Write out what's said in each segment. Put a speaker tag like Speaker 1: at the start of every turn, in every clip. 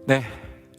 Speaker 1: 네,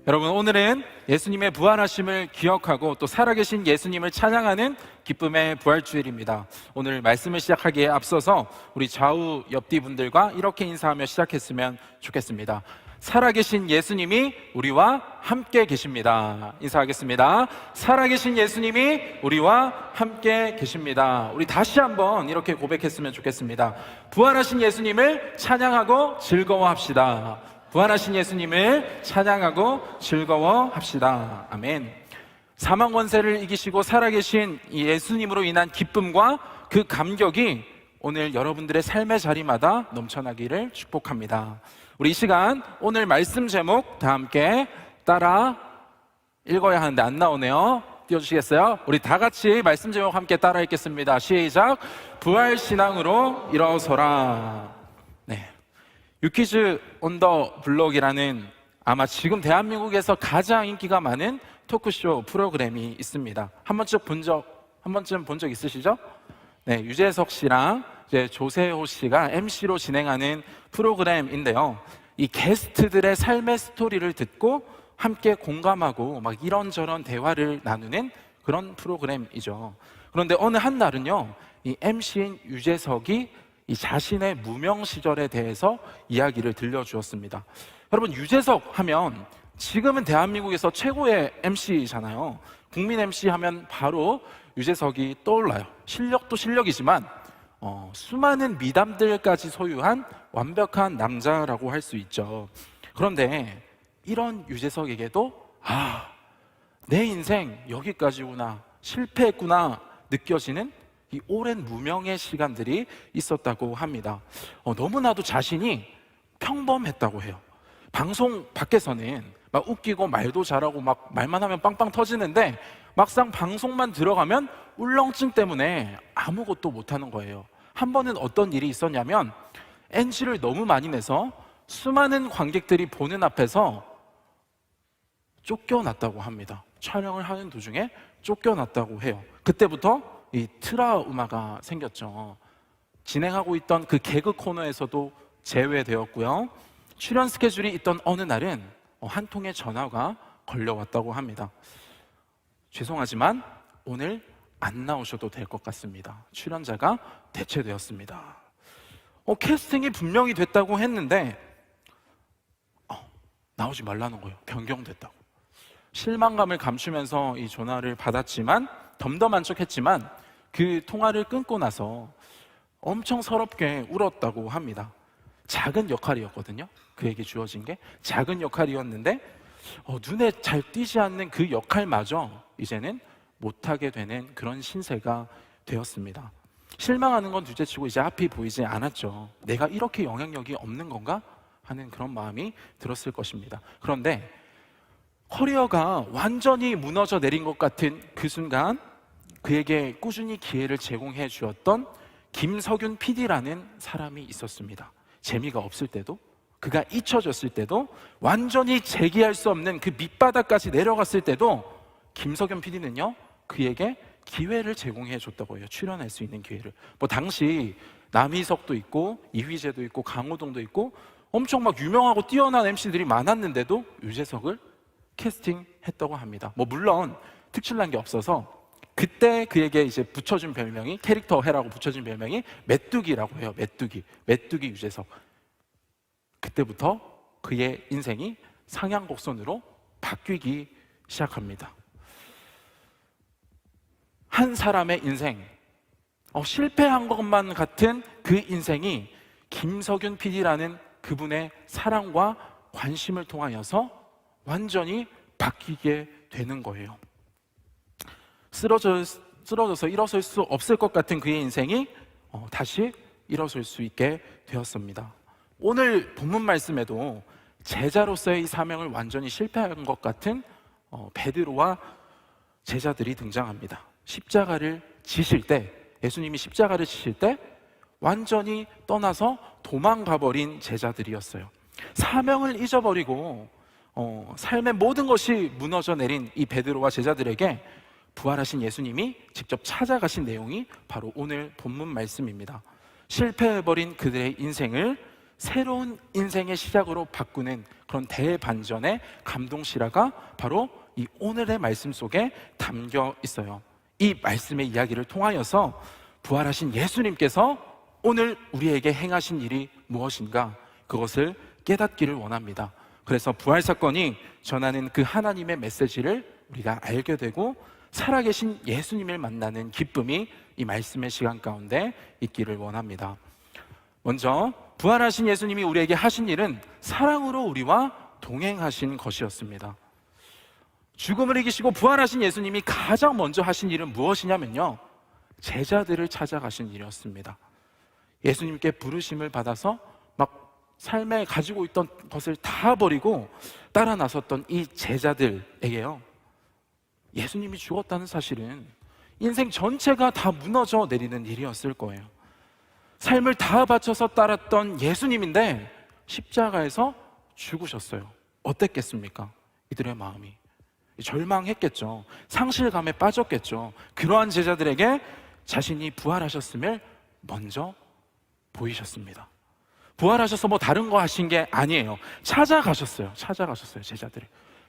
Speaker 1: 여러분 오늘은 예수님의 부활하심을 기억하고 또 살아계신 예수님을 찬양하는 기쁨의 부활주일입니다. 오늘 말씀을 시작하기에 앞서서 우리 좌우 옆뒤 분들과 이렇게 인사하며 시작했으면 좋겠습니다. 살아계신 예수님이 우리와 함께 계십니다. 인사하겠습니다. 살아계신 예수님이 우리와 함께 계십니다. 우리 다시 한번 이렇게 고백했으면 좋겠습니다. 부활하신 예수님을 찬양하고 즐거워합시다. 부활하신 예수님을 찬양하고 즐거워합시다. 아멘. 사망 권세를 이기시고 살아계신 이 예수님으로 인한 기쁨과 그 감격이 오늘 여러분들의 삶의 자리마다 넘쳐나기를 축복합니다. 우리 이 시간 오늘 말씀 제목 다 함께 따라 읽어야 하는데 안 나오네요. 띄워주시겠어요? 우리 다 같이 말씀 제목 함께 따라 읽겠습니다. 시작. 부활신앙으로 일어서라. 네, 유퀴즈 온 더 블록이라는 아마 지금 대한민국에서 가장 인기가 많은 토크쇼 프로그램이 있습니다. 한 번쯤 본 적 있으시죠? 네, 유재석 씨랑 이제 조세호 씨가 MC로 진행하는 프로그램인데요. 이 게스트들의 삶의 스토리를 듣고 함께 공감하고 막 이런저런 대화를 나누는 그런 프로그램이죠. 그런데 어느 한 날은요, 이 MC인 유재석이 이 자신의 무명 시절에 대해서 이야기를 들려주었습니다. 여러분, 유재석 하면 지금은 대한민국에서 최고의 MC잖아요. 국민 MC 하면 바로 유재석이 떠올라요. 실력도 실력이지만 수많은 미담들까지 소유한 완벽한 남자라고 할 수 있죠. 그런데 이런 유재석에게도 내 인생 여기까지구나, 실패했구나 느껴지는 이 오랜 무명의 시간들이 있었다고 합니다. 너무나도 자신이 평범했다고 해요. 방송 밖에서는 막 웃기고 말도 잘하고 막 말만 하면 빵빵 터지는데 막상 방송만 들어가면 울렁증 때문에 아무것도 못하는 거예요. 한 번은 어떤 일이 있었냐면 NG를 너무 많이 내서 수많은 관객들이 보는 앞에서 쫓겨났다고 합니다. 촬영을 하는 도중에 쫓겨났다고 해요. 그때부터 이 트라우마가 생겼죠. 진행하고 있던 그 개그 코너에서도 제외되었고요. 출연 스케줄이 있던 어느 날은 한 통의 전화가 걸려왔다고 합니다. 죄송하지만 오늘 안 나오셔도 될 것 같습니다. 출연자가 대체되었습니다. 캐스팅이 분명히 됐다고 했는데 나오지 말라는 거예요. 변경됐다고. 실망감을 감추면서 이 전화를 받았지만 덤덤한 척했지만 그 통화를 끊고 나서 엄청 서럽게 울었다고 합니다. 작은 역할이었거든요. 그에게 주어진 게 작은 역할이었는데 눈에 잘 띄지 않는 그 역할마저 이제는 못하게 되는 그런 신세가 되었습니다. 실망하는 건 둘째치고 이제 앞이 보이지 않았죠. 내가 이렇게 영향력이 없는 건가 하는 그런 마음이 들었을 것입니다. 그런데 커리어가 완전히 무너져 내린 것 같은 그 순간 그에게 꾸준히 기회를 제공해 주었던 김석윤 PD라는 사람이 있었습니다. 재미가 없을 때도, 그가 잊혀졌을 때도, 완전히 재기할 수 없는 그 밑바닥까지 내려갔을 때도 김석윤 PD는요 그에게 기회를 제공해 줬다고 해요. 출연할 수 있는 기회를. 당시 남희석도 있고 이휘재도 있고 강호동도 있고 엄청 막 유명하고 뛰어난 MC들이 많았는데도 유재석을 캐스팅했다고 합니다. 물론 특출난 게 없어서 그때 그에게 이제 붙여준 별명이, 캐릭터 해라고 붙여준 별명이 메뚜기라고 해요. 메뚜기 유재석. 그때부터 그의 인생이 상향곡선으로 바뀌기 시작합니다. 한 사람의 인생, 실패한 것만 같은 그 인생이 김석윤 PD라는 그분의 사랑과 관심을 통하여서 완전히 바뀌게 되는 거예요. 쓰러져서 일어설 수 없을 것 같은 그의 인생이 다시 일어설 수 있게 되었습니다. 오늘 본문 말씀에도 제자로서의 이 사명을 완전히 실패한 것 같은 베드로와 제자들이 등장합니다. 십자가를 지실 때, 예수님이 십자가를 지실 때 완전히 떠나서 도망가버린 제자들이었어요. 사명을 잊어버리고 삶의 모든 것이 무너져 내린 이 베드로와 제자들에게 부활하신 예수님이 직접 찾아가신 내용이 바로 오늘 본문 말씀입니다. 실패해버린 그들의 인생을 새로운 인생의 시작으로 바꾸는 그런 대반전의 감동실화가 바로 이 오늘의 말씀 속에 담겨 있어요. 이 말씀의 이야기를 통하여서 부활하신 예수님께서 오늘 우리에게 행하신 일이 무엇인가, 그것을 깨닫기를 원합니다. 그래서 부활 사건이 전하는 그 하나님의 메시지를 우리가 알게 되고 살아계신 예수님을 만나는 기쁨이 이 말씀의 시간 가운데 있기를 원합니다. 먼저 부활하신 예수님이 우리에게 하신 일은 사랑으로 우리와 동행하신 것이었습니다. 죽음을 이기시고 부활하신 예수님이 가장 먼저 하신 일은 무엇이냐면요, 제자들을 찾아가신 일이었습니다. 예수님께 부르심을 받아서 막 삶에 가지고 있던 것을 다 버리고 따라 나섰던 이 제자들에게요, 예수님이 죽었다는 사실은 인생 전체가 다 무너져 내리는 일이었을 거예요. 삶을 다 바쳐서 따랐던 예수님인데 십자가에서 죽으셨어요. 어땠겠습니까? 이들의 마음이 절망했겠죠. 상실감에 빠졌겠죠. 그러한 제자들에게 자신이 부활하셨음을 먼저 보이셨습니다. 부활하셔서 뭐 다른 거 하신 게 아니에요. 찾아가셨어요.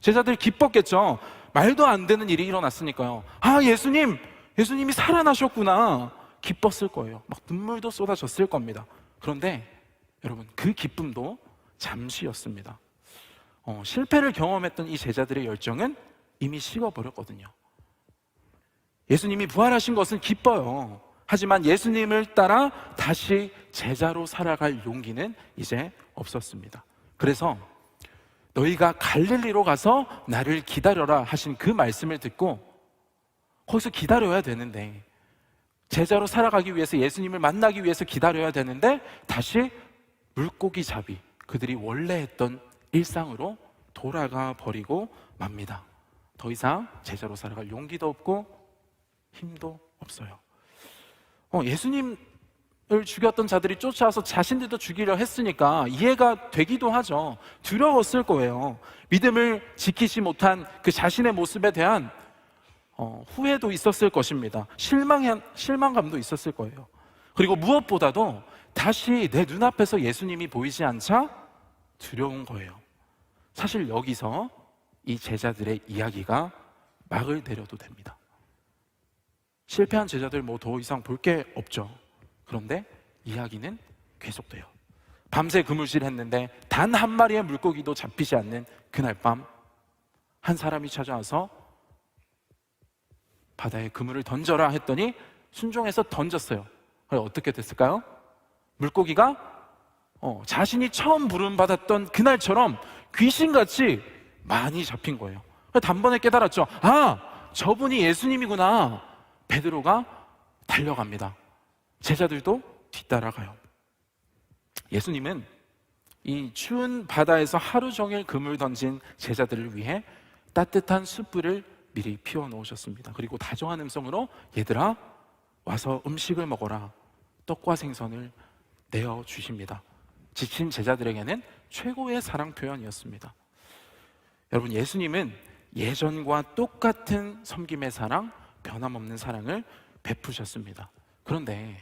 Speaker 1: 제자들이 기뻤겠죠. 말도 안 되는 일이 일어났으니까요. 아, 예수님이 살아나셨구나. 기뻤을 거예요. 막 눈물도 쏟아졌을 겁니다. 그런데 여러분, 그 기쁨도 잠시였습니다. 실패를 경험했던 이 제자들의 열정은 이미 식어버렸거든요. 예수님이 부활하신 것은 기뻐요. 하지만 예수님을 따라 다시 제자로 살아갈 용기는 이제 없었습니다. 그래서 너희가 갈릴리로 가서 나를 기다려라 하신 그 말씀을 듣고 거기서 기다려야 되는데, 제자로 살아가기 위해서, 예수님을 만나기 위해서 기다려야 되는데 다시 물고기 잡이, 그들이 원래 했던 일상으로 돌아가 버리고 맙니다. 더 이상 제자로 살아갈 용기도 없고 힘도 없어요. 예수님을 죽였던 자들이 쫓아와서 자신들도 죽이려 했으니까 이해가 되기도 하죠. 두려웠을 거예요. 믿음을 지키지 못한 그 자신의 모습에 대한 후회도 있었을 것입니다. 실망감도 있었을 거예요. 그리고 무엇보다도 다시 내 눈앞에서 예수님이 보이지 않자 두려운 거예요. 사실 여기서 이 제자들의 이야기가 막을 내려도 됩니다. 실패한 제자들 뭐 더 이상 볼 게 없죠. 그런데 이야기는 계속돼요. 밤새 그물질했는데 단 한 마리의 물고기도 잡히지 않는 그날 밤, 한 사람이 찾아와서 바다에 그물을 던져라 했더니 순종해서 던졌어요. 어떻게 됐을까요? 물고기가 자신이 처음 부름받았던 그날처럼 귀신같이 많이 잡힌 거예요. 단번에 깨달았죠. 아, 저분이 예수님이구나. 베드로가 달려갑니다. 제자들도 뒤따라가요. 예수님은 이 추운 바다에서 하루 종일 그물 던진 제자들을 위해 따뜻한 숯불을 미리 피워 놓으셨습니다. 그리고 다정한 음성으로 얘들아, 와서 음식을 먹어라. 떡과 생선을 내어 주십니다. 지친 제자들에게는 최고의 사랑 표현이었습니다. 여러분, 예수님은 예전과 똑같은 섬김의 사랑, 변함없는 사랑을 베푸셨습니다. 그런데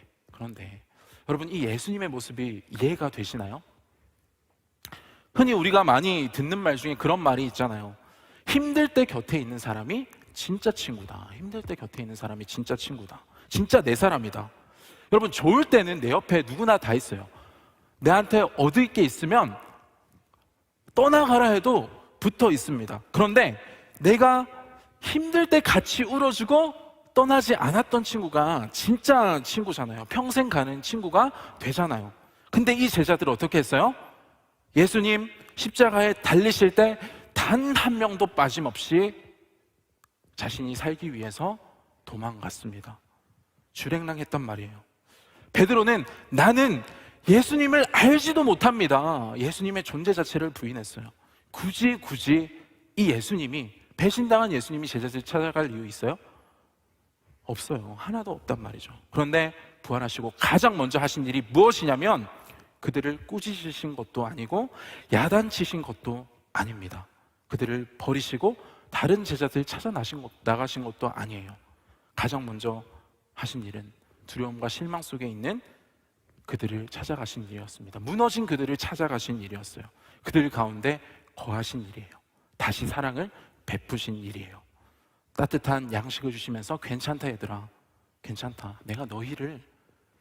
Speaker 1: 여러분, 이 예수님의 모습이 이해가 되시나요? 흔히 우리가 많이 듣는 말 중에 그런 말이 있잖아요. 힘들 때 곁에 있는 사람이 진짜 친구다. 힘들 때 곁에 있는 사람이 진짜 친구다. 진짜 내 사람이다. 여러분, 좋을 때는 내 옆에 누구나 다 있어요. 내한테 얻을 게 있으면 떠나가라 해도 붙어 있습니다. 그런데 내가 힘들 때 같이 울어주고 떠나지 않았던 친구가 진짜 친구잖아요. 평생 가는 친구가 되잖아요. 근데 이 제자들은 어떻게 했어요? 예수님 십자가에 달리실 때 단 한 명도 빠짐없이 자신이 살기 위해서 도망갔습니다. 주랭랑했단 말이에요. 베드로는 나는 예수님을 알지도 못합니다. 예수님의 존재 자체를 부인했어요. 굳이 이 예수님이, 배신당한 예수님이 제자들 찾아갈 이유 있어요? 없어요. 하나도 없단 말이죠. 그런데 부활하시고 가장 먼저 하신 일이 무엇이냐면 그들을 꾸짖으신 것도 아니고 야단치신 것도 아닙니다. 그들을 버리시고 다른 제자들 찾아 나가신 것도 아니에요. 가장 먼저 하신 일은 두려움과 실망 속에 있는 그들을 찾아가신 일이었습니다. 무너진 그들을 찾아가신 일이었어요. 그들 가운데 거하신 일이에요. 다시 사랑을 베푸신 일이에요. 따뜻한 양식을 주시면서 괜찮다 얘들아, 괜찮다, 내가 너희를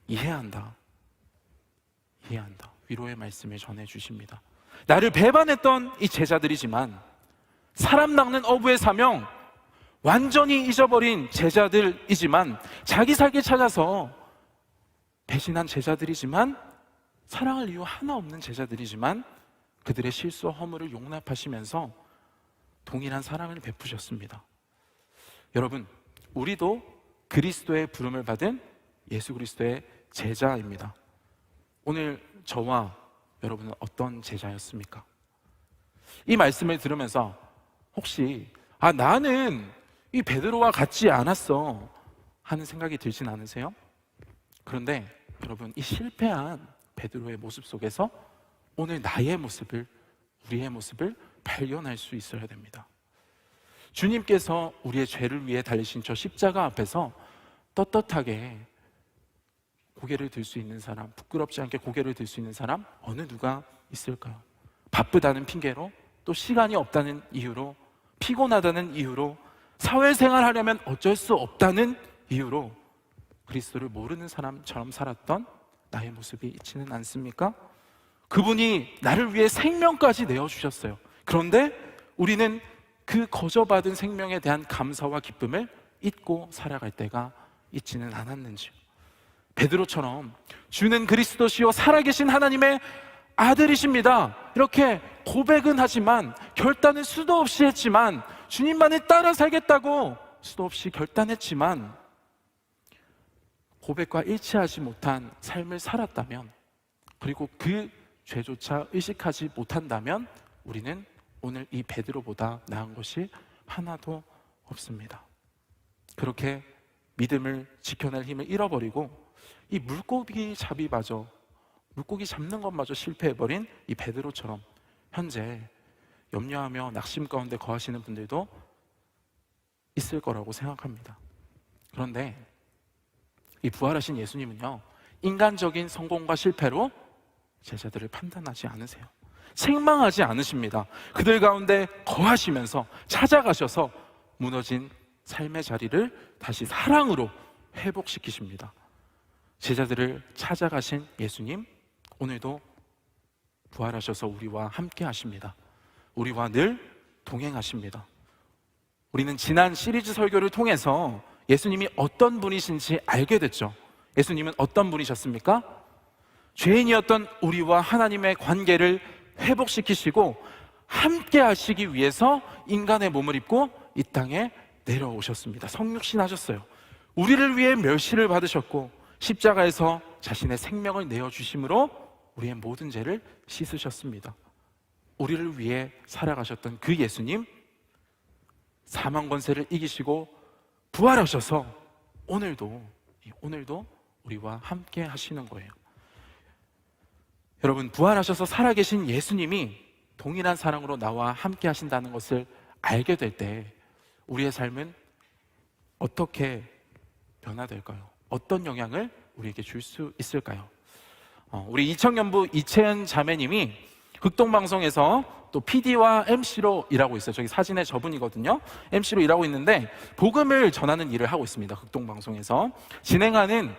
Speaker 1: 이해한다, 이해한다, 위로의 말씀을 전해주십니다. 나를 배반했던 이 제자들이지만, 사람 낚는 어부의 사명 완전히 잊어버린 제자들이지만, 자기 살길 찾아서 배신한 제자들이지만, 사랑할 이유 하나 없는 제자들이지만 그들의 실수와 허물을 용납하시면서 동일한 사랑을 베푸셨습니다. 여러분, 우리도 그리스도의 부름을 받은 예수 그리스도의 제자입니다. 오늘 저와 여러분은 어떤 제자였습니까? 이 말씀을 들으면서 혹시 나는 이 베드로와 같지 않았어 하는 생각이 들진 않으세요? 그런데 여러분, 이 실패한 베드로의 모습 속에서 오늘 나의 모습을, 우리의 모습을 발견할 수 있어야 됩니다. 주님께서 우리의 죄를 위해 달리신 저 십자가 앞에서 떳떳하게 고개를 들 수 있는 사람, 부끄럽지 않게 고개를 들 수 있는 사람 어느 누가 있을까요? 바쁘다는 핑계로, 또 시간이 없다는 이유로, 피곤하다는 이유로, 사회생활 하려면 어쩔 수 없다는 이유로 그리스도를 모르는 사람처럼 살았던 나의 모습이 있지는 않습니까? 그분이 나를 위해 생명까지 내어주셨어요. 그런데 우리는 그 거저받은 생명에 대한 감사와 기쁨을 잊고 살아갈 때가 있지는 않았는지요. 베드로처럼 주는 그리스도시요 살아계신 하나님의 아들이십니다, 이렇게 고백은 하지만, 결단은 수도 없이 했지만, 주님만을 따라 살겠다고 수도 없이 결단했지만 고백과 일치하지 못한 삶을 살았다면, 그리고 그 죄조차 의식하지 못한다면 우리는 오늘 이 베드로보다 나은 것이 하나도 없습니다. 그렇게 믿음을 지켜낼 힘을 잃어버리고 이 물고기 잡는 것마저 실패해버린 이 베드로처럼 현재 염려하며 낙심 가운데 거하시는 분들도 있을 거라고 생각합니다. 그런데 이 부활하신 예수님은요, 인간적인 성공과 실패로 제자들을 판단하지 않으세요. 책망하지 않으십니다. 그들 가운데 거하시면서 찾아가셔서 무너진 삶의 자리를 다시 사랑으로 회복시키십니다. 제자들을 찾아가신 예수님, 오늘도 부활하셔서 우리와 함께 하십니다. 우리와 늘 동행하십니다. 우리는 지난 시리즈 설교를 통해서 예수님이 어떤 분이신지 알게 됐죠. 예수님은 어떤 분이셨습니까? 죄인이었던 우리와 하나님의 관계를 회복시키시고 함께 하시기 위해서 인간의 몸을 입고 이 땅에 내려오셨습니다. 성육신 하셨어요. 우리를 위해 멸시를 받으셨고 십자가에서 자신의 생명을 내어주심으로 우리의 모든 죄를 씻으셨습니다. 우리를 위해 살아가셨던 그 예수님, 사망 권세를 이기시고 부활하셔서 오늘도 우리와 함께 하시는 거예요. 여러분, 부활하셔서 살아계신 예수님이 동일한 사랑으로 나와 함께 하신다는 것을 알게 될 때 우리의 삶은 어떻게 변화될까요? 어떤 영향을 우리에게 줄 수 있을까요? 우리 이청년부 이채은 자매님이 극동방송에서 또 PD와 MC로 일하고 있어요. 저기 사진의 저분이거든요. MC로 일하고 있는데 복음을 전하는 일을 하고 있습니다. 극동방송에서 진행하는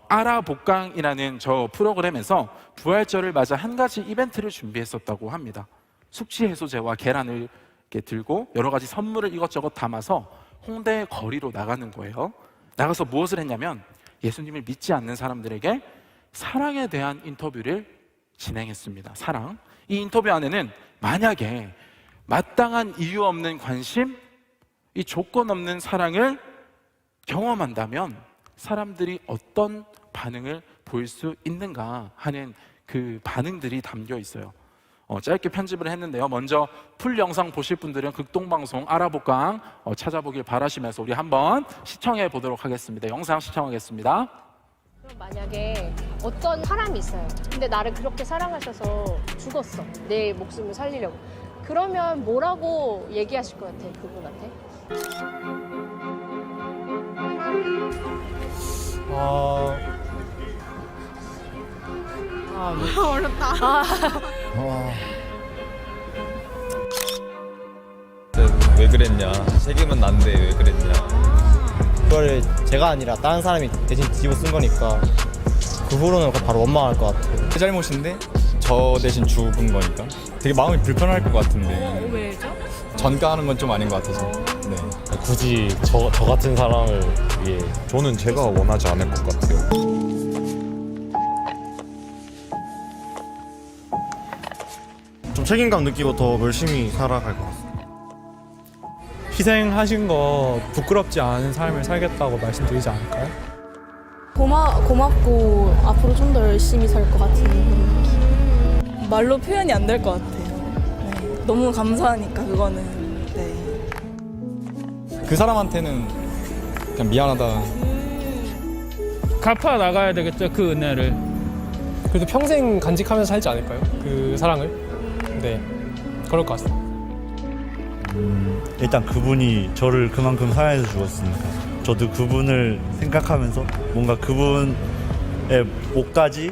Speaker 1: 아라복강이라는 저 프로그램에서 부활절을 맞아 한 가지 이벤트를 준비했었다고 합니다. 숙취 해소제와 계란을 이렇게 들고 여러 가지 선물을 이것저것 담아서 홍대 거리로 나가는 거예요. 나가서 무엇을 했냐면 예수님을 믿지 않는 사람들에게 사랑에 대한 인터뷰를 진행했습니다. 사랑. 이 인터뷰 안에는 만약에 마땅한 이유 없는 관심, 이 조건 없는 사랑을 경험한다면 사람들이 어떤 반응을 보일 수 있는가 하는 그 반응들이 담겨 있어요. 짧게 편집을 했는데요. 먼저 풀 영상 보실 분들은 극동방송 아라복강 찾아보길 바라시면서 우리 한번 시청해 보도록 하겠습니다. 영상 시청하겠습니다.
Speaker 2: 그럼 만약에 어떤 사람이 있어요. 근데 나를 그렇게 사랑하셔서 죽었어. 내 목숨을 살리려고. 그러면 뭐라고 얘기하실 것 같아, 그분한테?
Speaker 3: 어렵다.
Speaker 4: 왜 그랬냐? 책임은 난데 왜 그랬냐?
Speaker 5: 그거를 제가 아니라 다른 사람이 대신 뒤집어 쓴 거니까 그 후로는 바로 원망할 것 같아요.
Speaker 4: 제 잘못인데 저 대신 죽은 거니까 되게 마음이 불편할 것 같은데
Speaker 3: 왜죠?
Speaker 4: 전가하는 건 좀 아닌 것 같아서. 네.
Speaker 5: 굳이 저 같은 사람을 위해
Speaker 6: 저는 제가 원하지 않을 것 같아요.
Speaker 5: 좀 책임감 느끼고 더 열심히 살아갈 것 같습니다.
Speaker 7: 희생하신 거 부끄럽지 않은 삶을 살겠다고 말씀드리지 않을까요?
Speaker 8: 고맙고 앞으로 좀 더 열심히 살 것 같은 느낌. 말로 표현이 안 될 것 같아요. 네. 너무 감사하니까 그거는. 네.
Speaker 4: 그 사람한테는 그냥 미안하다.
Speaker 7: 갚아 나가야 되겠죠, 그 은혜를. 그래도 평생 간직하면서 살지 않을까요? 그 사랑을. 네, 그럴 것 같습니다.
Speaker 9: 일단 그분이 저를 그만큼 사랑해서 죽었으니까 저도 그분을 생각하면서 뭔가 그분의 목까지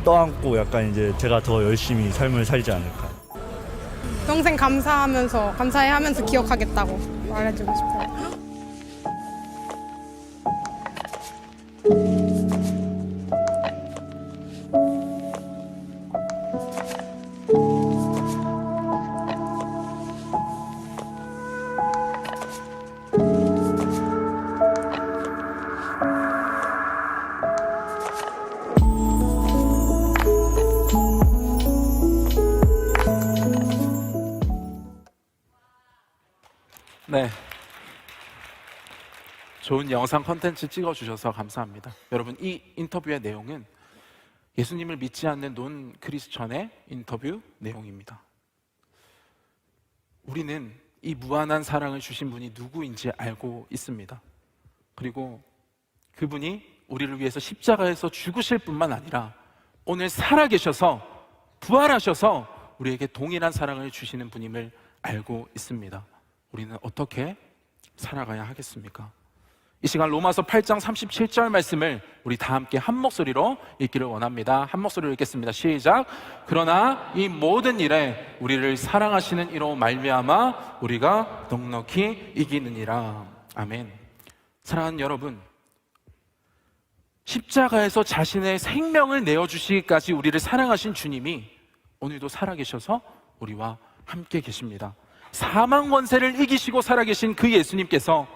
Speaker 9: 떠안고 약간 이제 제가 더 열심히 삶을 살지 않을까.
Speaker 3: 평생 감사해하면서 기억하겠다고 말해주고 싶어요.
Speaker 1: 네. 좋은 영상 콘텐츠 찍어주셔서 감사합니다. 여러분, 이 인터뷰의 내용은 예수님을 믿지 않는 논 크리스천의 인터뷰 내용입니다. 우리는 이 무한한 사랑을 주신 분이 누구인지 알고 있습니다. 그리고 그분이 우리를 위해서 십자가에서 죽으실 뿐만 아니라 오늘 살아계셔서 부활하셔서 우리에게 동일한 사랑을 주시는 분임을 알고 있습니다. 우리는 어떻게 살아가야 하겠습니까? 이 시간 로마서 8장 37절 말씀을 우리 다 함께 한 목소리로 읽기를 원합니다. 한 목소리로 읽겠습니다. 시작. 그러나 이 모든 일에 우리를 사랑하시는 이로 말미암아 우리가 넉넉히 이기느니라. 아멘. 사랑하는 여러분, 십자가에서 자신의 생명을 내어주시기까지 우리를 사랑하신 주님이 오늘도 살아계셔서 우리와 함께 계십니다. 사망 권세를 이기시고 살아계신 그 예수님께서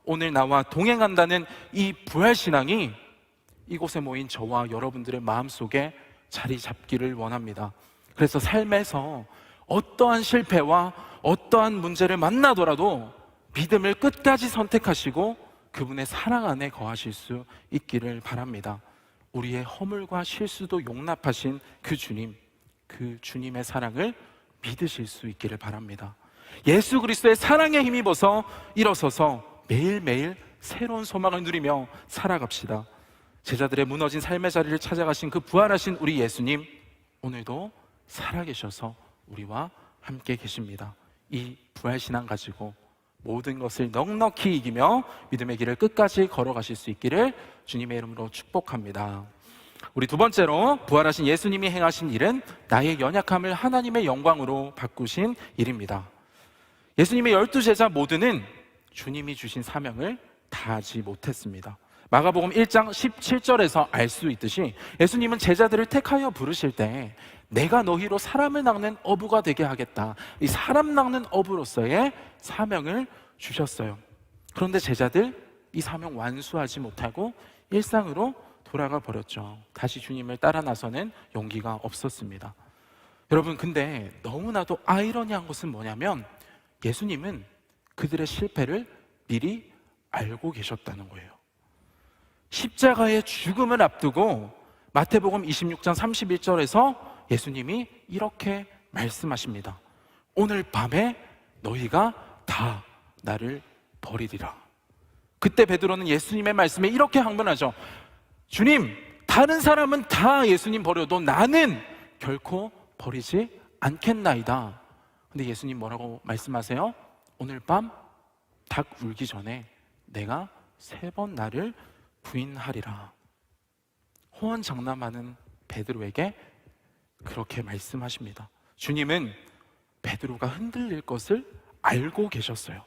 Speaker 1: 오늘 나와 동행한다는 이 부활신앙이 이곳에 모인 저와 여러분들의 마음속에 자리 잡기를 원합니다. 그래서 삶에서 어떠한 실패와 어떠한 문제를 만나더라도 믿음을 끝까지 선택하시고 그분의 사랑 안에 거하실 수 있기를 바랍니다. 우리의 허물과 실수도 용납하신 그 주님, 그 주님의 사랑을 믿으실 수 있기를 바랍니다. 예수 그리스도의 사랑에 힘입어서 일어서서 매일매일 새로운 소망을 누리며 살아갑시다. 제자들의 무너진 삶의 자리를 찾아가신 그 부활하신 우리 예수님, 오늘도 살아계셔서 우리와 함께 계십니다. 이 부활신앙 가지고 모든 것을 넉넉히 이기며 믿음의 길을 끝까지 걸어가실 수 있기를 주님의 이름으로 축복합니다. 우리 두 번째로, 부활하신 예수님이 행하신 일은 나의 연약함을 하나님의 영광으로 바꾸신 일입니다. 예수님의 12제자 모두는 주님이 주신 사명을 다하지 못했습니다. 마가복음 1장 17절에서 알 수 있듯이 예수님은 제자들을 택하여 부르실 때 내가 너희로 사람을 낚는 어부가 되게 하겠다, 이 사람 낚는 어부로서의 사명을 주셨어요. 그런데 제자들 이 사명 완수하지 못하고 일상으로 돌아가 버렸죠. 다시 주님을 따라 나서는 용기가 없었습니다. 여러분, 근데 너무나도 아이러니한 것은 뭐냐면 예수님은 그들의 실패를 미리 알고 계셨다는 거예요. 십자가의 죽음을 앞두고 마태복음 26장 31절에서 예수님이 이렇게 말씀하십니다. 오늘 밤에 너희가 다 나를 버리리라. 그때 베드로는 예수님의 말씀에 이렇게 항변하죠. 주님, 다른 사람은 다 예수님 버려도 나는 결코 버리지 않겠나이다. 근데 예수님 뭐라고 말씀하세요? 오늘 밤 닭 울기 전에 내가 3번 나를 부인하리라. 호언장담하는 베드로에게 그렇게 말씀하십니다. 주님은 베드로가 흔들릴 것을 알고 계셨어요.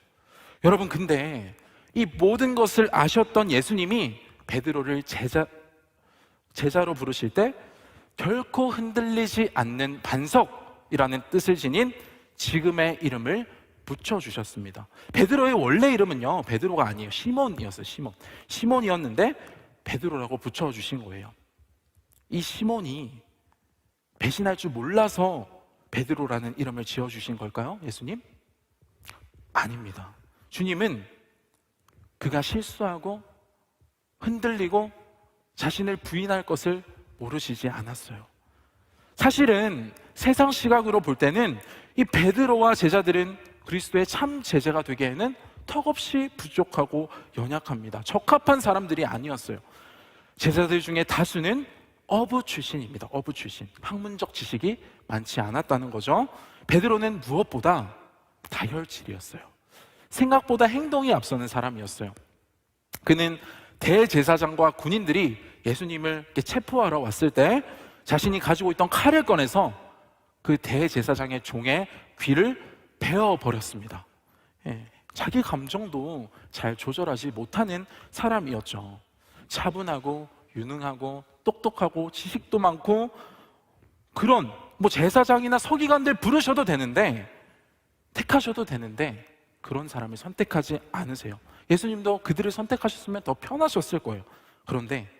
Speaker 1: 여러분, 근데 이 모든 것을 아셨던 예수님이 베드로를 제자로 부르실 때 결코 흔들리지 않는 반석이라는 뜻을 지닌 지금의 이름을 붙여주셨습니다. 베드로의 원래 이름은요, 베드로가 아니에요. 시몬이었어요. 시몬이었는데 베드로라고 붙여주신 거예요. 이 시몬이 배신할 줄 몰라서 베드로라는 이름을 지어주신 걸까요? 예수님? 아닙니다. 주님은 그가 실수하고 흔들리고 자신을 부인할 것을 모르시지 않았어요. 사실은 세상 시각으로 볼 때는 이 베드로와 제자들은 그리스도의 참 제자가 되기에는 턱없이 부족하고 연약합니다. 적합한 사람들이 아니었어요. 제자들 중에 다수는 어부 출신입니다. 어부 출신. 학문적 지식이 많지 않았다는 거죠. 베드로는 무엇보다 다혈질이었어요. 생각보다 행동이 앞서는 사람이었어요. 그는 대제사장과 군인들이 예수님을 체포하러 왔을 때 자신이 가지고 있던 칼을 꺼내서 그 대제사장의 종의 귀를 베어버렸습니다. 자기 감정도 잘 조절하지 못하는 사람이었죠. 차분하고 유능하고 똑똑하고 지식도 많고 그런 제사장이나 서기관들 부르셔도 되는데, 택하셔도 되는데 그런 사람을 선택하지 않으세요. 예수님도 그들을 선택하셨으면 더 편하셨을 거예요. 그런데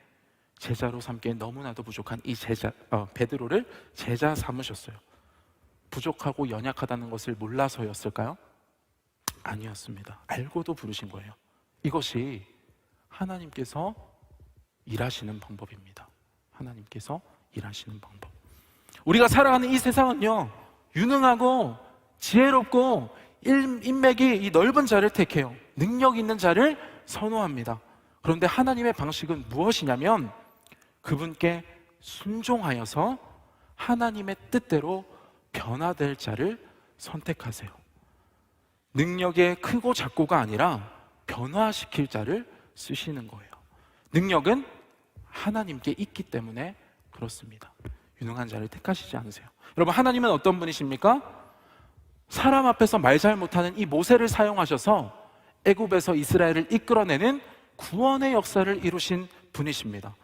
Speaker 1: 제자로 삼기에 너무나도 부족한 이 베드로를 제자 삼으셨어요. 부족하고 연약하다는 것을 몰라서였을까요? 아니었습니다. 알고도 부르신 거예요. 이것이 하나님께서 일하시는 방법입니다. 하나님께서 일하시는 방법. 우리가 살아가는 이 세상은요, 유능하고 지혜롭고 인맥이 이 넓은 자를 택해요. 능력 있는 자를 선호합니다. 그런데 하나님의 방식은 무엇이냐면 그분께 순종하여서 하나님의 뜻대로 변화될 자를 선택하세요. 능력의 크고 작고가 아니라 변화시킬 자를 쓰시는 거예요. 능력은 하나님께 있기 때문에 그렇습니다. 유능한 자를 택하시지 않으세요. 여러분, 하나님은 어떤 분이십니까? 사람 앞에서 말 잘 못하는 이 모세를 사용하셔서 애굽에서 이스라엘을 이끌어내는 구원의 역사를 이루신 분이십니다.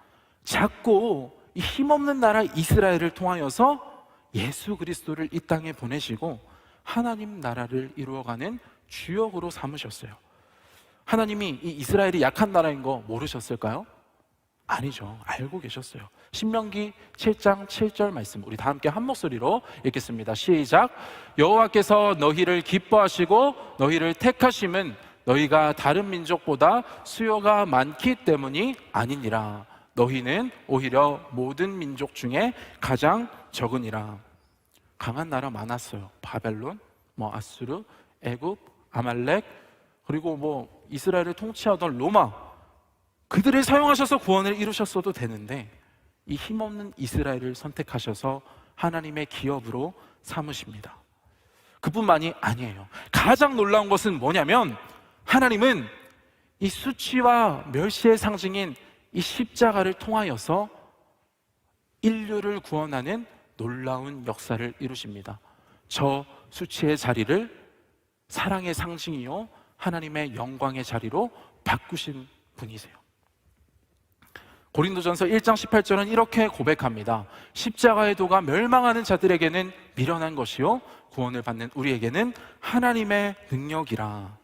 Speaker 1: 작고 힘없는 나라 이스라엘을 통하여서 예수 그리스도를 이 땅에 보내시고 하나님 나라를 이루어가는 주역으로 삼으셨어요. 하나님이 이 이스라엘이 약한 나라인 거 모르셨을까요? 아니죠. 알고 계셨어요. 신명기 7장 7절 말씀, 우리 다 함께 한 목소리로 읽겠습니다. 시작. 여호와께서 너희를 기뻐하시고 너희를 택하심은 너희가 다른 민족보다 수요가 많기 때문이 아니니라. 너희는 오히려 모든 민족 중에 가장 적으니라. 강한 나라 많았어요. 바벨론, 아수르, 애굽, 아말렉, 그리고 이스라엘을 통치하던 로마, 그들을 사용하셔서 구원을 이루셨어도 되는데 이 힘없는 이스라엘을 선택하셔서 하나님의 기업으로 삼으십니다. 그뿐만이 아니에요. 가장 놀라운 것은 뭐냐면 하나님은 이 수치와 멸시의 상징인 이 십자가를 통하여서 인류를 구원하는 놀라운 역사를 이루십니다. 저 수치의 자리를 사랑의 상징이요 하나님의 영광의 자리로 바꾸신 분이세요. 고린도전서 1장 18절은 이렇게 고백합니다. 십자가의 도가 멸망하는 자들에게는 미련한 것이요 구원을 받는 우리에게는 하나님의 능력이라.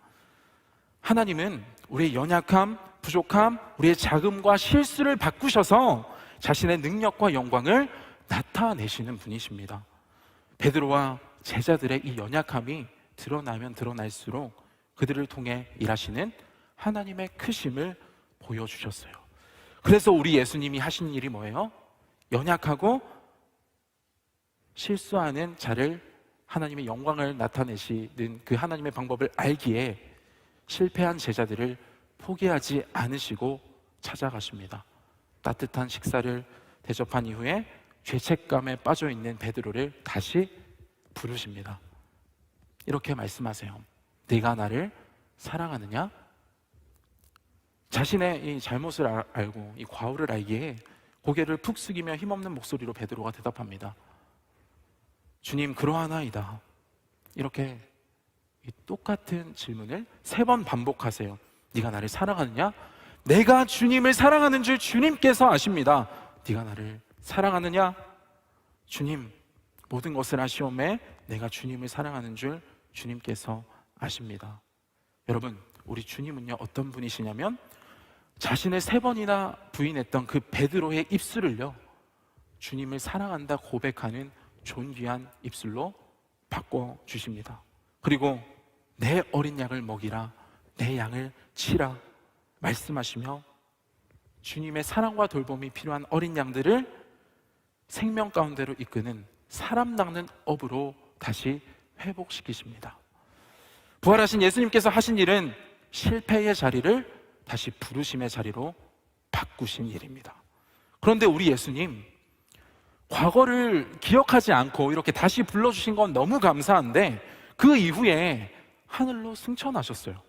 Speaker 1: 하나님은 우리의 연약함, 부족함, 우리의 작음과 실수를 바꾸셔서 자신의 능력과 영광을 나타내시는 분이십니다. 베드로와 제자들의 이 연약함이 드러나면 드러날수록 그들을 통해 일하시는 하나님의 크심을 보여주셨어요. 그래서 우리 예수님이 하신 일이 뭐예요? 연약하고 실수하는 자를 하나님의 영광을 나타내시는 그 하나님의 방법을 알기에 실패한 제자들을 포기하지 않으시고 찾아가십니다. 따뜻한 식사를 대접한 이후에 죄책감에 빠져있는 베드로를 다시 부르십니다. 이렇게 말씀하세요. 네가 나를 사랑하느냐? 자신의 이 잘못을 알고 이 과오를 알기에 고개를 푹 숙이며 힘없는 목소리로 베드로가 대답합니다. 주님, 그러하나이다. 이렇게 이 똑같은 질문을 3번 반복하세요. 네가 나를 사랑하느냐? 내가 주님을 사랑하는 줄 주님께서 아십니다. 네가 나를 사랑하느냐? 주님, 모든 것을 아시오매 내가 주님을 사랑하는 줄 주님께서 아십니다. 여러분, 우리 주님은요 어떤 분이시냐면 자신을 3번이나 부인했던 그 베드로의 입술을요 주님을 사랑한다 고백하는 존귀한 입술로 바꿔주십니다. 그리고 내 어린 양을 먹이라, 내 양을 치라 말씀하시며 주님의 사랑과 돌봄이 필요한 어린 양들을 생명 가운데로 이끄는 사람 낚는 업으로 다시 회복시키십니다. 부활하신 예수님께서 하신 일은 실패의 자리를 다시 부르심의 자리로 바꾸신 일입니다. 그런데 우리 예수님, 과거를 기억하지 않고 이렇게 다시 불러주신 건 너무 감사한데 그 이후에 하늘로 승천하셨어요.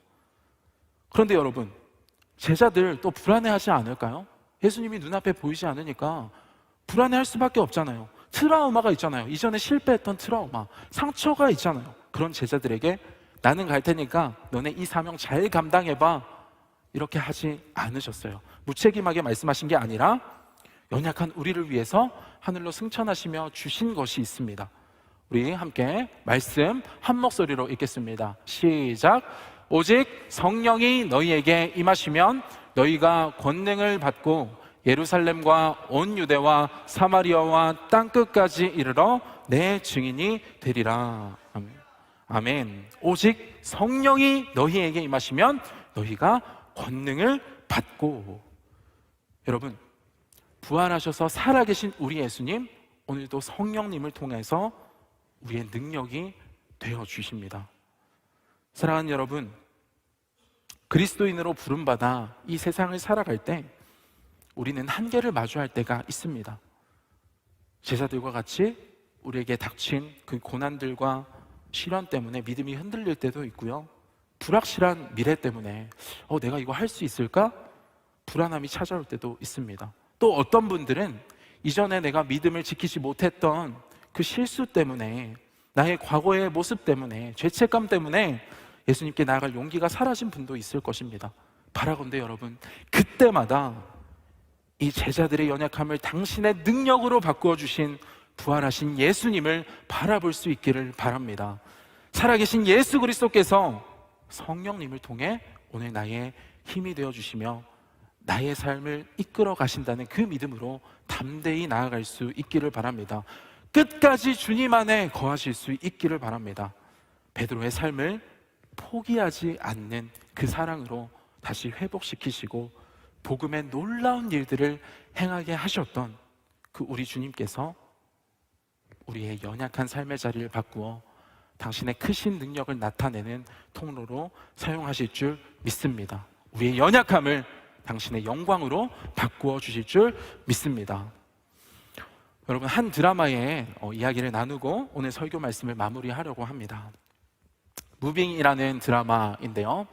Speaker 1: 그런데 여러분, 제자들 또 불안해하지 않을까요? 예수님이 눈앞에 보이지 않으니까 불안해할 수밖에 없잖아요. 트라우마가 있잖아요. 이전에 실패했던 트라우마, 상처가 있잖아요. 그런 제자들에게 나는 갈 테니까 너네 이 사명 잘 감당해봐 이렇게 하지 않으셨어요. 무책임하게 말씀하신 게 아니라 연약한 우리를 위해서 하늘로 승천하시며 주신 것이 있습니다. 우리 함께 말씀 한 목소리로 읽겠습니다. 시작. 오직 성령이 너희에게 임하시면 너희가 권능을 받고 예루살렘과 온 유대와 사마리아와 땅끝까지 이르러 내 증인이 되리라. 아멘. 아멘. 오직 성령이 너희에게 임하시면 너희가 권능을 받고. 여러분, 부활하셔서 살아계신 우리 예수님, 오늘도 성령님을 통해서 우리의 능력이 되어 주십니다. 사랑하는 여러분, 그리스도인으로 부름받아 이 세상을 살아갈 때 우리는 한계를 마주할 때가 있습니다. 제자들과 같이 우리에게 닥친 그 고난들과 시련 때문에 믿음이 흔들릴 때도 있고요, 불확실한 미래 때문에 내가 이거 할 수 있을까? 불안함이 찾아올 때도 있습니다. 또 어떤 분들은 이전에 내가 믿음을 지키지 못했던 그 실수 때문에, 나의 과거의 모습 때문에, 죄책감 때문에 예수님께 나아갈 용기가 사라진 분도 있을 것입니다. 바라건대 여러분, 그때마다 이 제자들의 연약함을 당신의 능력으로 바꾸어 주신 부활하신 예수님을 바라볼 수 있기를 바랍니다. 살아계신 예수 그리스도께서 성령님을 통해 오늘 나의 힘이 되어 주시며 나의 삶을 이끌어 가신다는 그 믿음으로 담대히 나아갈 수 있기를 바랍니다. 끝까지 주님 안에 거하실 수 있기를 바랍니다. 베드로의 삶을 포기하지 않는 그 사랑으로 다시 회복시키시고 복음의 놀라운 일들을 행하게 하셨던 그 우리 주님께서 우리의 연약한 삶의 자리를 바꾸어 당신의 크신 능력을 나타내는 통로로 사용하실 줄 믿습니다. 우리의 연약함을 당신의 영광으로 바꾸어 주실 줄 믿습니다. 여러분, 한 드라마의 이야기를 나누고 오늘 설교 말씀을 마무리하려고 합니다. 무빙이라는 드라마인데요,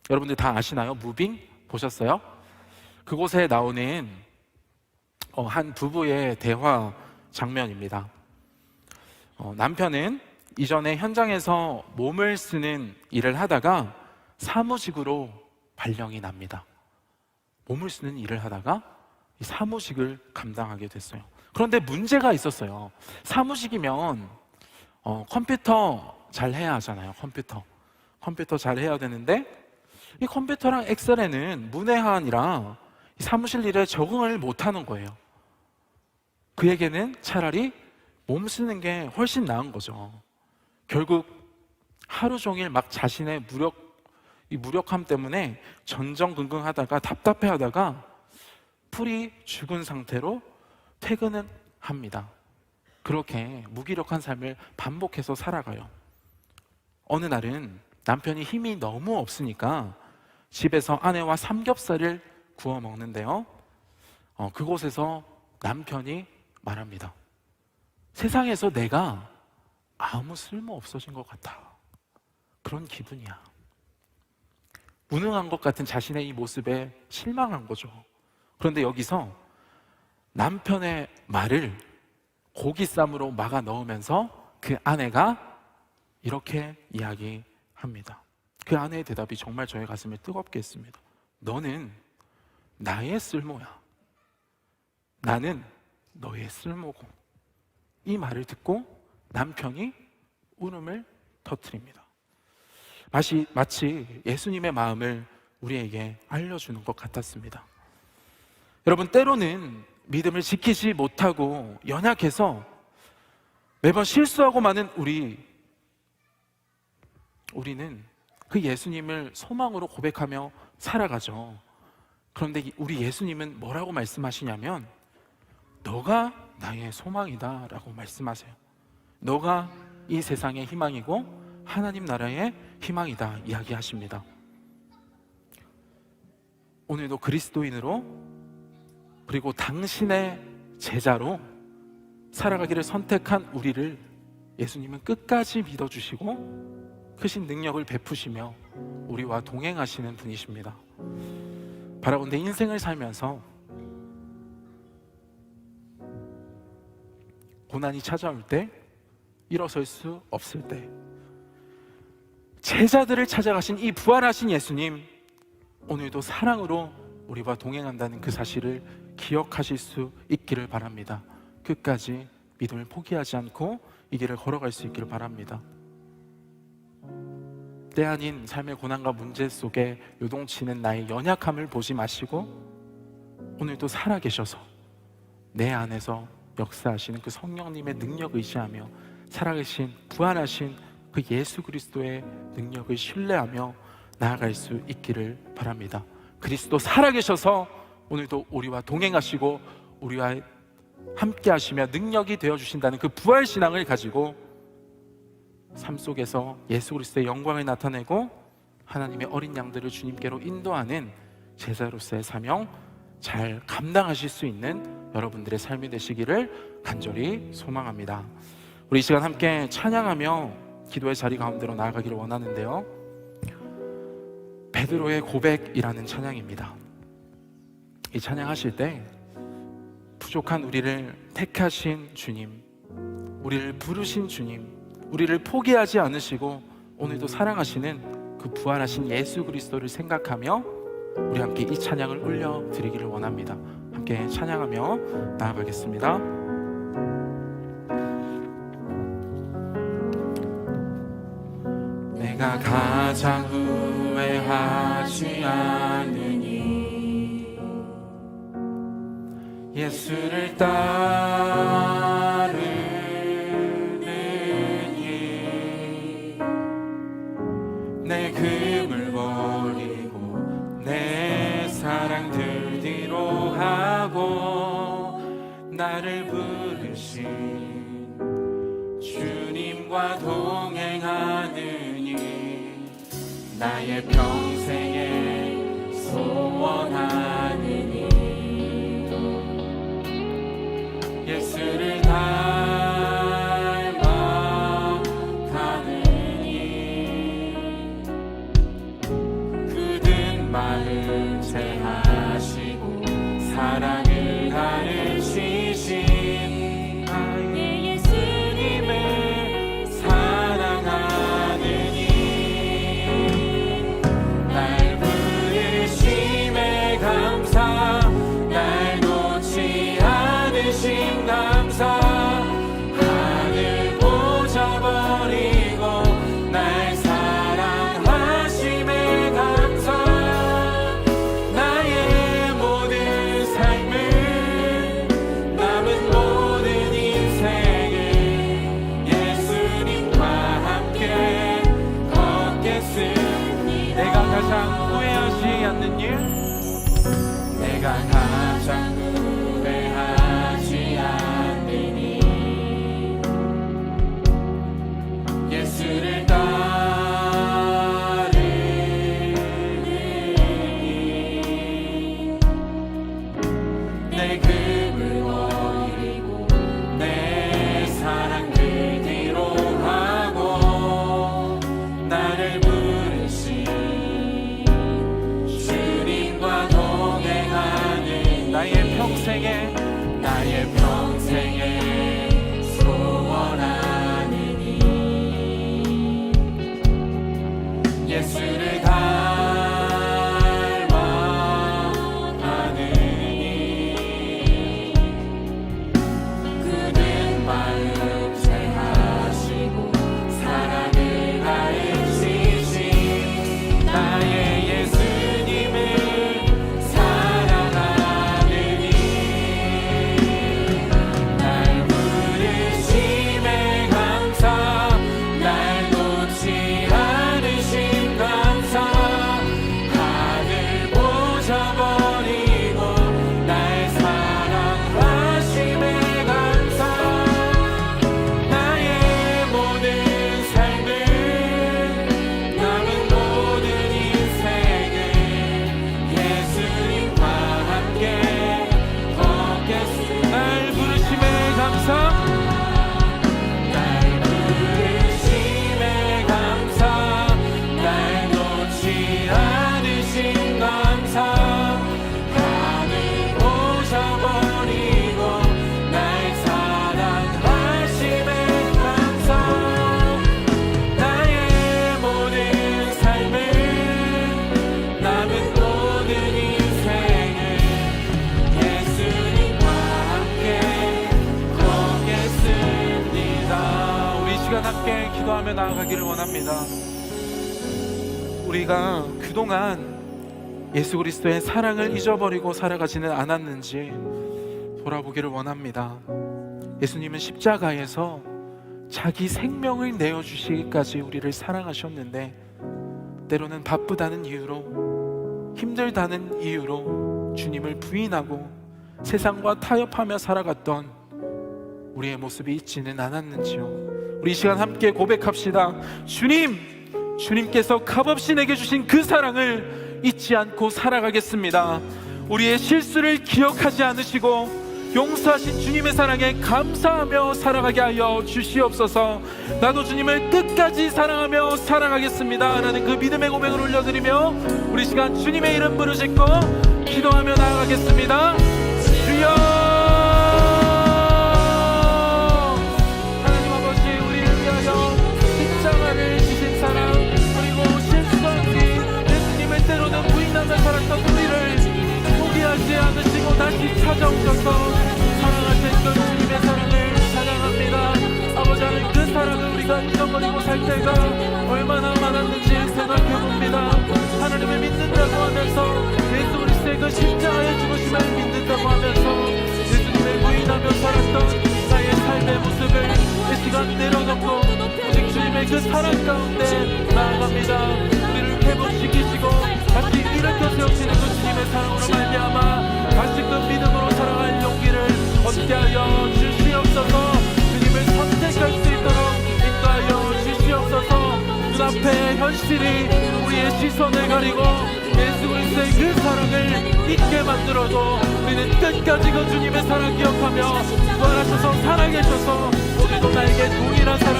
Speaker 1: 여러분들 다 아시나요? 무빙? 보셨어요? 그곳에 나오는 한 부부의 대화 장면입니다. 남편은 이전에 현장에서 몸을 쓰는 일을 하다가 사무직으로 발령이 납니다. 몸을 쓰는 일을 하다가 사무직을 감당하게 됐어요. 그런데 문제가 있었어요. 사무직이면 컴퓨터 잘 해야 하잖아요. 컴퓨터 잘 해야 되는데 이 컴퓨터랑 엑셀에는 문외한이라 사무실 일에 적응을 못하는 거예요. 그에게는 차라리 몸 쓰는 게 훨씬 나은 거죠. 결국 하루 종일 막 자신의 무력함 때문에 전전긍긍하다가 답답해하다가 풀이 죽은 상태로 퇴근은 합니다. 그렇게 무기력한 삶을 반복해서 살아가요. 어느 날은 남편이 힘이 너무 없으니까 집에서 아내와 삼겹살을 구워 먹는데요, 그곳에서 남편이 말합니다. 세상에서 내가 아무 쓸모 없어진 것 같아. 그런 기분이야. 무능한 것 같은 자신의 이 모습에 실망한 거죠. 그런데 여기서 남편의 말을 고기쌈으로 막아 넣으면서 그 아내가 이렇게 이야기합니다. 그 아내의 대답이 정말 저의 가슴을 뜨겁게 했습니다. 너는 나의 쓸모야. 나는 너의 쓸모고. 이 말을 듣고 남편이 울음을 터뜨립니다. 마치 예수님의 마음을 우리에게 알려주는 것 같았습니다. 여러분, 때로는 믿음을 지키지 못하고 연약해서 매번 실수하고 마는 우리는 그 예수님을 소망으로 고백하며 살아가죠. 그런데 우리 예수님은 뭐라고 말씀하시냐면 너가 나의 소망이다 라고 말씀하세요. 너가 이 세상의 희망이고 하나님 나라의 희망이다 이야기하십니다. 오늘도 그리스도인으로 그리고 당신의 제자로 살아가기를 선택한 우리를 예수님은 끝까지 믿어주시고 크신 능력을 베푸시며 우리와 동행하시는 분이십니다. 바라본데 인생을 살면서 고난이 찾아올 때, 일어설 수 없을 때 제자들을 찾아가신 이 부활하신 예수님, 오늘도 사랑으로 우리와 동행한다는 그 사실을 기억하실 수 있기를 바랍니다. 끝까지 믿음을 포기하지 않고 이 길을 걸어갈 수 있기를 바랍니다. 때 아닌 삶의 고난과 문제 속에 요동치는 나의 연약함을 보지 마시고 오늘도 살아계셔서 내 안에서 역사하시는 그 성령님의 능력 의지하며 살아계신 부활하신 그 예수 그리스도의 능력을 신뢰하며 나아갈 수 있기를 바랍니다. 그리스도 살아계셔서 오늘도 우리와 동행하시고 우리와 함께 하시며 능력이 되어주신다는 그 부활신앙을 가지고 삶 속에서 예수 그리스도의 영광을 나타내고 하나님의 어린 양들을 주님께로 인도하는 제자로서의 사명 잘 감당하실 수 있는 여러분들의 삶이 되시기를 간절히 소망합니다. 우리 이 시간 함께 찬양하며 기도의 자리 가운데로 나아가기를 원하는데요, 베드로의 고백이라는 찬양입니다. 이 찬양하실 때 부족한 우리를 택하신 주님, 우리를 부르신 주님, 우리를 포기하지 않으시고 오늘도 사랑하시는 그 부활하신 예수 그리스도를 생각하며 우리 함께 이 찬양을 올려드리기를 원합니다. 함께 찬양하며 나아가겠습니다. 내가 가장 후회하지 않으니 예수를 따르니 내 금을 버리고 내 사랑들 뒤로 하고 나를 부르신 주님과 동행하느니 나의 평생에 소원하느니 예수를 닮아가느니 굳은 마음 제하시고 사랑을 가르치신 나의 예수님을 사랑하느니 날 부르심에 감사 날 놓지 않으심 감사 하늘 꽂아버리고 날 사랑하심에 감사 나의 모든 삶을 남은 모든 인생을 예수님과 함께 걷겠으니 내가 가장 후회하지 않는 일 내가 가장 후회하지 않으니 예수를 따르니 내 금을 버리고 내 사랑들 뒤로 하고 나를 부르신 주님과 동행하는 예수를 닮아가느니 그는 마음 잘하시고 사랑을 다해주신 나의 예수님을 사랑하느니 날 부르심에 감사 날 놓지 않으신 감사 하늘 보좌 버리고 날 사랑하심에 감사 나의 모든 삶을 남은 모든 인생을 예수님과 함께 걷겠습니다. 날 부르심에 감사 날 부르심에 감사 날 놓지 않으신 감사 하늘 보좌 버리고 날 사랑하심에 감사 나의 모든 삶을 남은 모든 인생을 예수님과 함께 걷겠습니다. 우리 이 시간 함께 기도하며 나아가기를 원합니다. 우리가 그동안 예수 그리스도의 사랑을 잊어버리고 살아가지는 않았는지 돌아보기를 원합니다. 예수님은 십자가에서 자기 생명을 내어주시기까지 우리를 사랑하셨는데 때로는 바쁘다는 이유로 힘들다는 이유로 주님을 부인하고 세상과 타협하며 살아갔던 우리의 모습이 있지는 않았는지요. 우리 이 시간 함께 고백합시다. 주님께서 값없이 내게 주신 그 사랑을 잊지 않고 살아가겠습니다. 우리의 실수를 기억하지 않으시고 용서하신 주님의 사랑에 감사하며 살아가게 하여 주시옵소서. 나도 주님을 끝까지 사랑하며 살아가겠습니다 라는 그 믿음의 고백을 올려드리며 우리 시간 주님의 이름 부르짖고 기도하며 나아가겠습니다. 주여 하나님 아버지, 우리를 위하여 십자가를 지신 사랑, 그리고 실수 없이 예수님을 때로는 부인하며 살았던 우리를 포기하지 않으시고 다시 찾아오셔서 사랑하신 그 주님의 사랑을 찬양합니다. 아버지 하나님, 그 사랑을 우리가 잊어버리고 살 때가 얼마나 많았는지 생각해봅니다. 하나님을 믿는다고 하면서 예수 그리스도의 그 십자가의 죽으심을 믿는다고 하면서 예수님을 부인하며 살았던 나의 삶의 모습을 이 시간 내려놓고 오직 주님의 그 사랑 가운데 나아갑니다. 우리를 회복시키시고 다시 일으켜 세우시는 그 주님의 사랑으로 말미암아 다시금 믿음으로 살아갈 용기를 얻게 하여 주시옵소서. 주님을 선택할 수 있도록 인도하여 주시옵소서. 눈앞의 현실이 우리의 시선을 가리고 예수 그리스도의 그 사랑을 잊게 만들어도 우리는 끝까지 그 주님의 사랑 기억하며 부활하셔서 살아계셔서 오늘도 나에게 동일한 사랑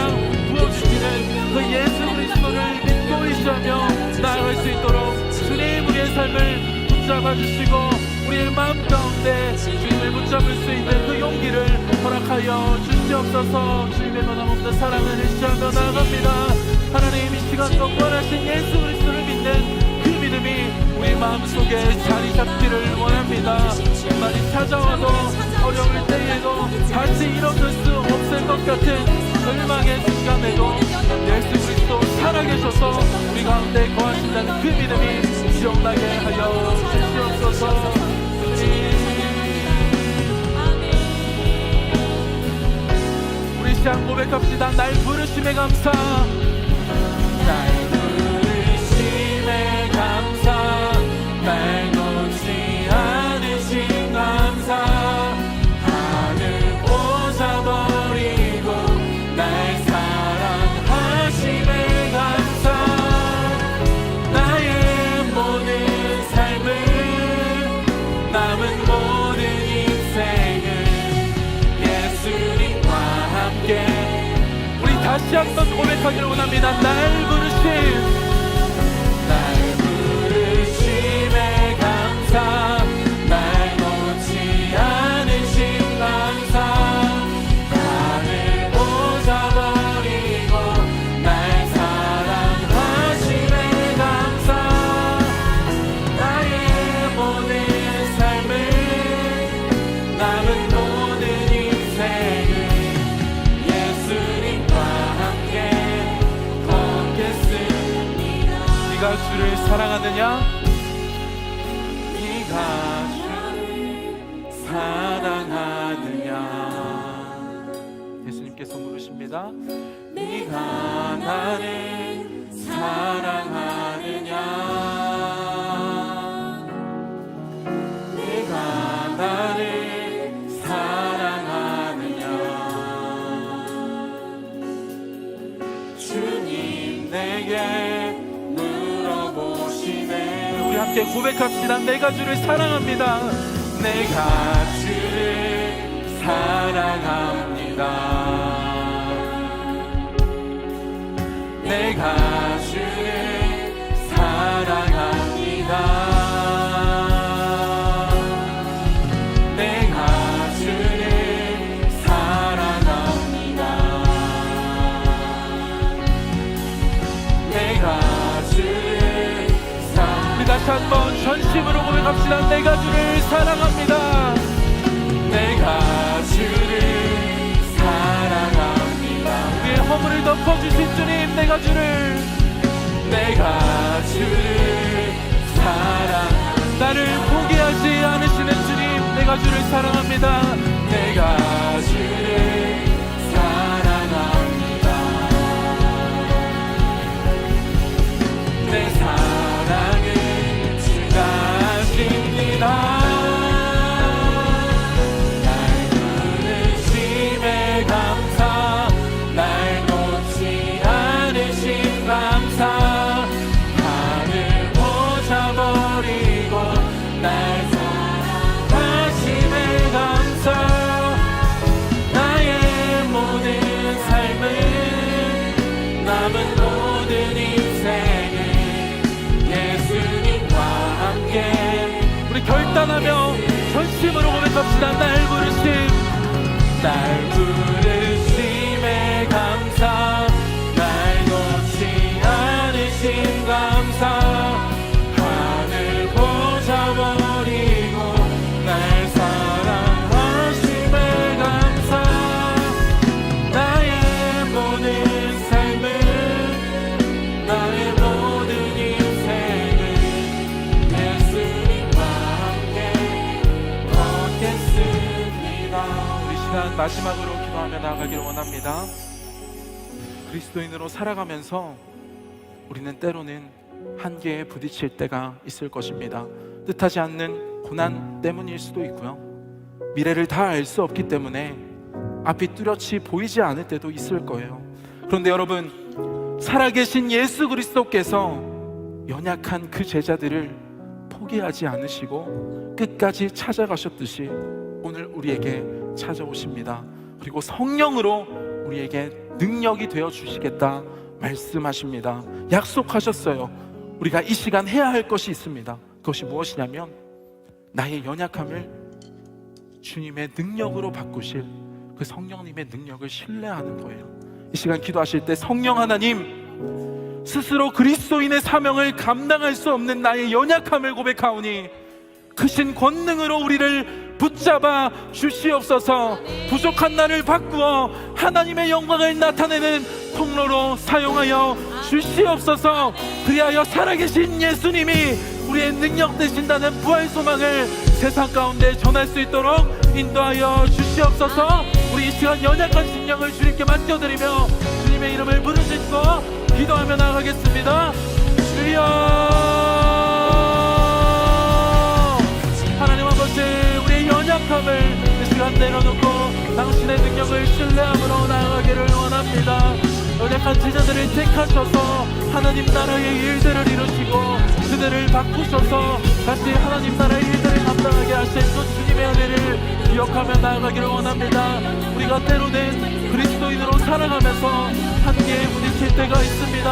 Speaker 1: 부어주시는 그 예수 그리스도를 믿고 의지하며 나아갈 수 있도록 주님 우리의 삶을 붙잡아 주시고 우리의 마음 가운데 주님을 붙잡을 수 있는 그 용기를 허락하여 주시옵소서. 주님의 변함없는 사랑을 의지하며 나아갑니다. 하나님, 이 시간도 부활하신 예수 그리스도를 믿는 그 믿음이 우리 마음속에 자리 잡기를 원합니다. 많이 찾아와도 어려울 때에도 다시 일어설 수 없을 것 같은 절망의 순간에도 예수 그리스도 살아계셔서 우리 가운데 거하신다는 그 믿음이 기억나게 하여 주시옵소서. 우리 시간 고백합시다. 날 부르심에 감사, 날 부르심에 감사, 날 놓지 않으신 감사, 하늘 보좌 버리고 날 사랑하심에 감사, 나의 모든 삶을 남은 모든 인생을 예수님과 함께 우리 다시 한번 고백하기를 원합니다. 날 부르심에 감사, 날 놓지 않으신 감사, 나를 보좌 버리고 날 사랑하심에 네가 주를 사랑하느냐? 네가 주를 사랑하느냐? 예수님께서 물으십니다. 네가 나를 사랑하느냐? 네가 나를 사랑하느냐? 주님 내게 물어보시네. 우리 함께 고백합시다. 내가 주를 사랑합니다. 내가 주를 사랑합니다. 내가 주를 사랑합니다. 내가 주를 사랑합니다. 내가 주를 우리 다시 한번 전심으로 고백합시다. 내가 주를 사랑합니다. 내가 주를 사랑합니다. 우리의 허물을 덮어주신 주님, 내가 주를 사랑. 나를 포기하지 않으시는 주님, 내가 주를 사랑합니다. 내가 주를 사랑합니다. 내 사랑을 주가 아십니다. 결단하며 전심으로 고백합시다. 날 부르심에 감사. 날 놓지 않으신 감사. 하늘 보자 버리고 날 사랑하심에 감사. 나의 모든 삶을, 나의 모든 인생을 예수님과 우리 시간 마지막으로 기도하며 나아가기를 원합니다. 그리스도인으로 살아가면서 우리는 때로는 한계에 부딪힐 때가 있을 것입니다. 뜻하지 않는 고난 때문일 수도 있고요. 미래를 다 알 수 없기 때문에 앞이 뚜렷이 보이지 않을 때도 있을 거예요. 그런데 여러분, 살아계신 예수 그리스도께서 연약한 그 제자들을 포기하지 않으시고 끝까지 찾아가셨듯이 오늘 우리에게 찾아오십니다. 그리고 성령으로 우리에게 능력이 되어 주시겠다 말씀하십니다. 약속하셨어요. 우리가 이 시간 해야 할 것이 있습니다. 그것이 무엇이냐면 나의 연약함을 주님의 능력으로 바꾸실 그 성령님의 능력을 신뢰하는 거예요. 이 시간 기도하실 때 성령 하나님, 스스로 그리스도인의 사명을 감당할 수 없는 나의 연약함을 고백하오니 크신 권능으로 우리를 붙잡아 주시옵소서. 부족한 나를 바꾸어 하나님의 영광을 나타내는 통로로 사용하여 주시옵소서. 그리하여 살아계신 예수님이 우리의 능력 되신다는 부활 소망을 세상 가운데 전할 수 있도록 인도하여 주시옵소서. 우리 이 시간 연약한 심령을 주님께 맡겨드리며 주님의 이름을 부르짖고 기도하며 나가겠습니다. 주여, 하나님 아버지, 우리의 연약함을 이 시간 내려놓고 당신의 능력을 신뢰함으로 나아가기를 원합니다. 연약한 제자들을 택하셔서 하나님 나라의 일들을 이루시고 그들을 바꾸셔서 다시 하나님 나라의 일들을 감당하게 하신 그 주님의 은혜를 기억하며 나아가기를 원합니다. 우리가 때로는 그리스도인으로 살아가면서 한계에 부딪힐 때가 있습니다.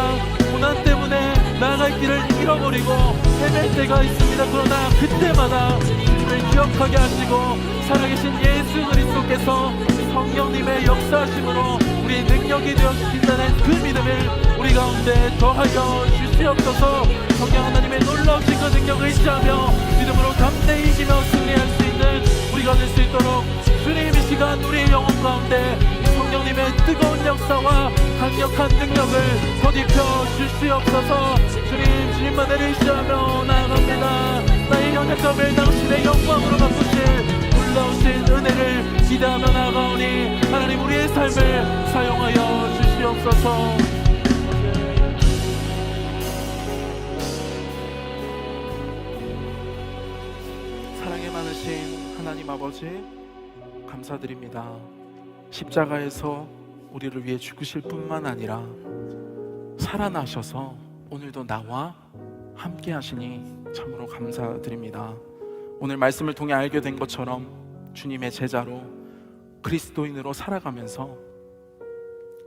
Speaker 1: 고난 때문에 나아갈 길을 잃어버리고 헤맬 때가 있습니다. 그러나 그때마다 주님을 기억하게 하시고 살아계신 예수 그리스도께서 성령님의 역사하심으로 우리의 능력이 되어주신다는 그 믿음을 우리 가운데 더하여 주시옵소서. 성령 하나님의 놀라우신 그 능력을 의지하며 믿음으로 담대히 이기며 승리할 수 있는 우리 우리가 될 수 있도록 주님 이 시간 우리의 영혼 가운데 성령님의 뜨거운 역사와 강력한 능력을 덧입혀 주시옵소서. 주님만 의지하며 나아갑니다. 나의 연약함을 당신의 영광으로 바꾸실 놀라우신 은혜를 기대하며 나아가오니 하나님 우리의 삶을 사용하여 주시옵소서. 사랑이 많으신 하나님 아버지 감사드립니다. 십자가에서 우리를 위해 죽으실 뿐만 아니라 살아나셔서 오늘도 나와 함께 하시니 참으로 감사드립니다. 오늘 말씀을 통해 알게 된 것처럼 주님의 제자로 그리스도인으로 살아가면서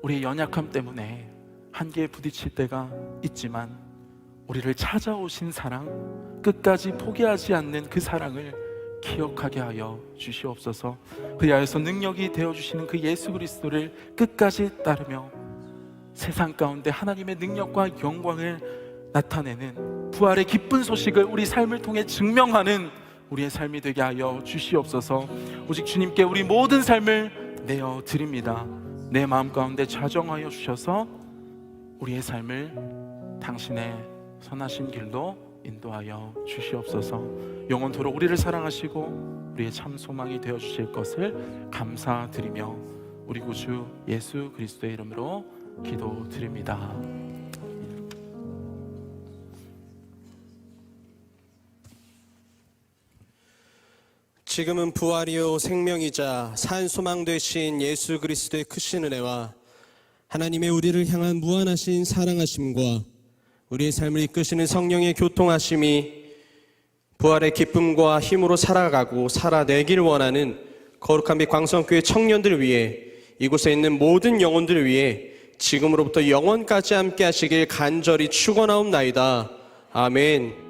Speaker 1: 우리의 연약함 때문에 한계에 부딪힐 때가 있지만 우리를 찾아오신 사랑, 끝까지 포기하지 않는 그 사랑을 기억하게 하여 주시옵소서. 그리하여서 능력이 되어주시는 그 예수 그리스도를 끝까지 따르며 세상 가운데 하나님의 능력과 영광을 나타내는 부활의 기쁜 소식을 우리 삶을 통해 증명하는 우리의 삶이 되게 하여 주시옵소서. 오직 주님께 우리 모든 삶을 내어 드립니다. 내 마음 가운데 좌정하여 주셔서 우리의 삶을 당신의 선하신 길로 인도하여 주시옵소서. 영원토록 우리를 사랑하시고 우리의 참 소망이 되어 주실 것을 감사드리며 우리 구주 예수 그리스도의 이름으로 기도드립니다.
Speaker 10: 지금은 부활이요 생명이자 산 소망 되신 예수 그리스도의 크신 은혜와 하나님의 우리를 향한 무한하신 사랑하심과 우리의 삶을 이끄시는 성령의 교통하심이 부활의 기쁨과 힘으로 살아가고 살아내길 원하는 거룩한 빛 광성교회 청년들을 위해 이곳에 있는 모든 영혼들을 위해 지금으로부터 영원까지 함께 하시길 간절히 축원하옵나이다. 아멘.